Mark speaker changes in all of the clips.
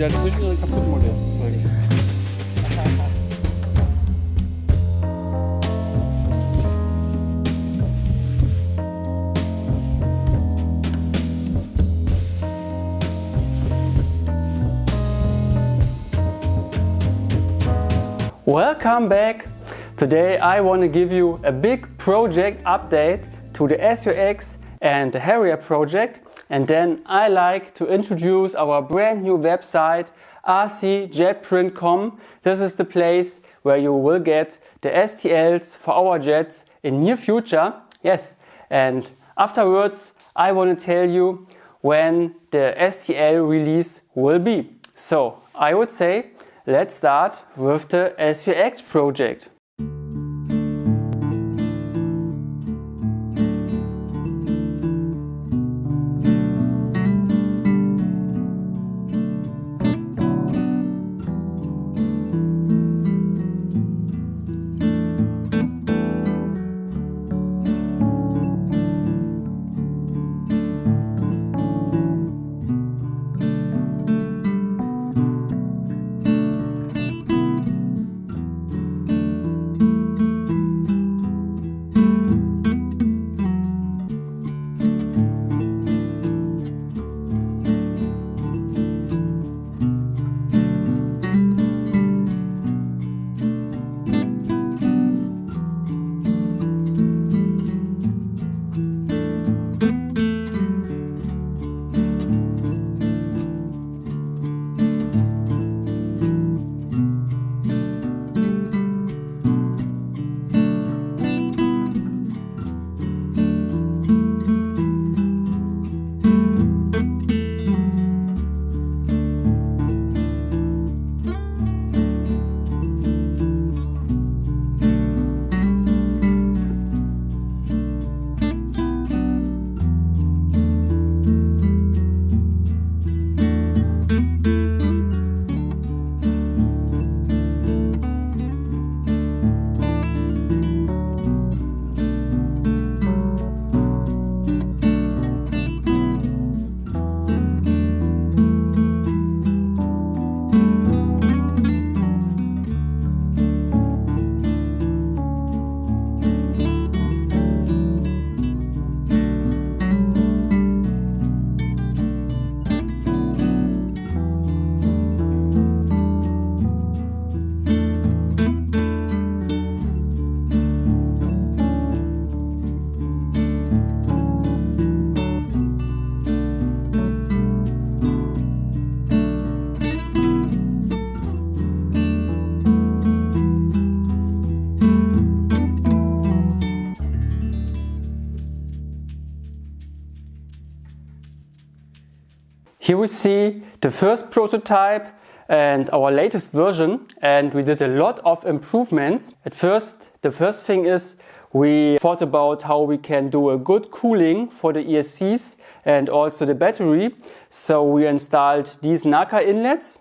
Speaker 1: dazwischen ihre kaputten Modelle. Welcome back! Today I want to give you a big project update to the SUX and the Harrier project, and then I like to introduce our brand new website rcjetprint.com. This is the place where you will get the STLs for our jets in near future. Yes, and afterwards I want to tell you when the STL release will be. So I would say let's start with the SUX project. Here we see the first prototype and our latest version, and we did a lot of improvements. At first, the first thing is we thought about how we can do a good cooling for the ESCs and also the battery. So we installed these NACA inlets,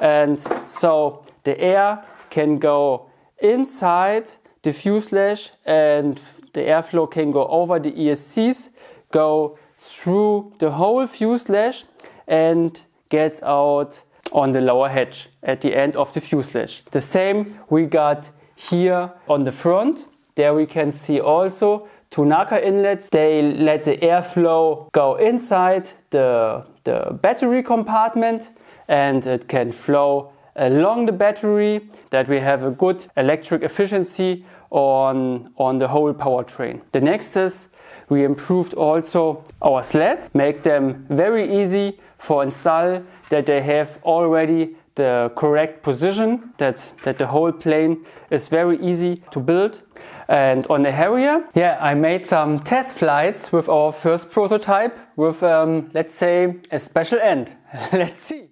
Speaker 1: and so the air can go inside the fuselage and the airflow can go over the ESCs, go through the whole fuselage and gets out on the lower hatch at the end of the fuselage. The same we got here on the front. There we can see also two NACA inlets. They let the airflow go inside the battery compartment and it can flow along the battery, that we have a good electric efficiency on the whole powertrain. The next is we improved also our sleds, make them very easy for install, that they have already the correct position, that the whole plane is very easy to build. And on the Harrier, I made some test flights with our first prototype with, let's say, a special end. Let's see.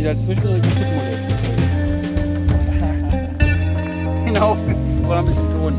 Speaker 1: die dazwischen ihre Kaputtmodell. Genau, oder ein bisschen Ton.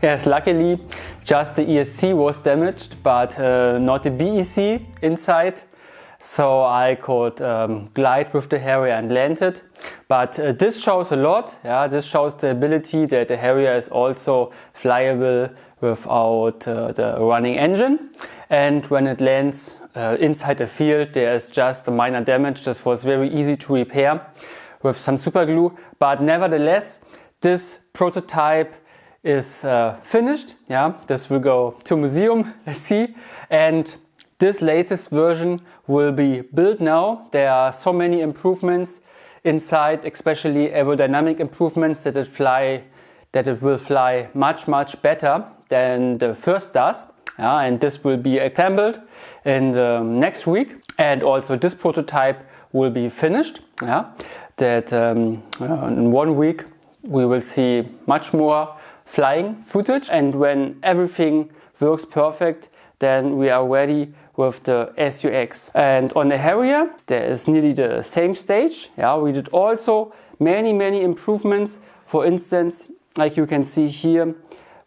Speaker 1: Yes, luckily just the ESC was damaged, but not the BEC inside. So I could glide with the Harrier and land it. But this shows a lot. Yeah, this shows the ability that the Harrier is also flyable without the running engine. And when it lands inside the field, there is just a minor damage. This was very easy to repair with some super glue. But nevertheless, this prototype is finished. Yeah, this will go to museum. Let's see. And this latest version will be built now. There are so many improvements inside, especially aerodynamic improvements that it will fly much better than the first does. Yeah, and this will be assembled in the next week. And also this prototype will be finished. Yeah, that in 1 week we will see much more flying footage, and when everything works perfect, then we are ready with the SUX. And on the Harrier, there is nearly the same stage. Yeah, we did also many improvements. For instance, like you can see here,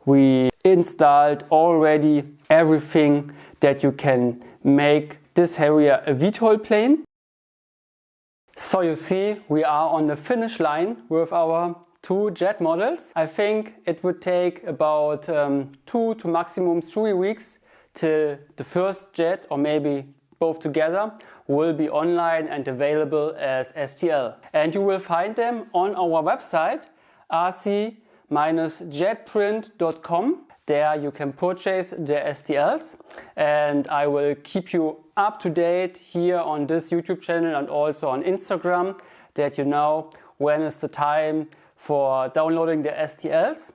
Speaker 1: we installed already everything that you can make this Harrier a VTOL plane. So you see, we are on the finish line with our 2 jet models. I think it would take about 2 to maximum 3 weeks till the first jet, or maybe both together, will be online and available as STL. And you will find them on our website rc-jetprint.com. There you can purchase the STLs, and I will keep you up to date here on this YouTube channel and also on Instagram, that you know when is the time for downloading the STLs.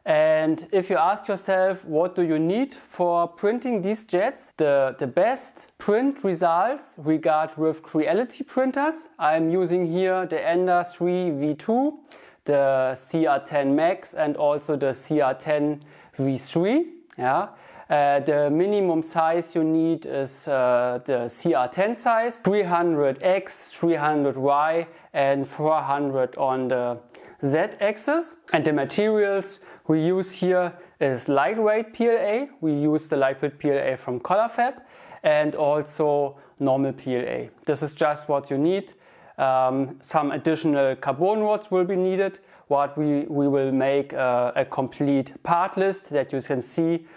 Speaker 1: And if you ask yourself, what do you need for printing these jets? The best print results we got with Creality printers. I'm using here the Ender 3 V2, the CR10 Max, and also the CR10 V3. Yeah. The minimum size you need is the CR10 size, 300X, 300Y, and 400 on the Z-axis. And the materials we use here is lightweight PLA. We use the lightweight PLA from ColorFab, and also normal PLA. This is just what you need. Some additional carbon rods will be needed. What we will make a complete part list that you can see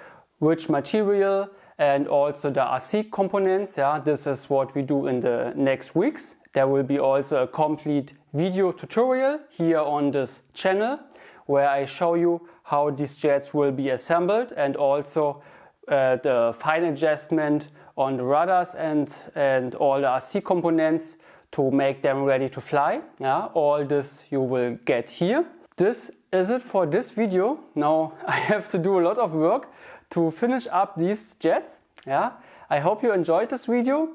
Speaker 1: which material, and also the RC components. Yeah, this is what we do in the next weeks. There will be also a complete video tutorial here on this channel where I show you how these jets will be assembled, and also the fine adjustment on the rudders and all the RC components to make them ready to fly. Yeah, all this you will get here. This is it for this video. Now I have to do a lot of work to finish up these jets. Yeah, I hope you enjoyed this video,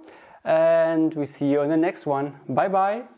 Speaker 1: and we see you in the next one. Bye bye.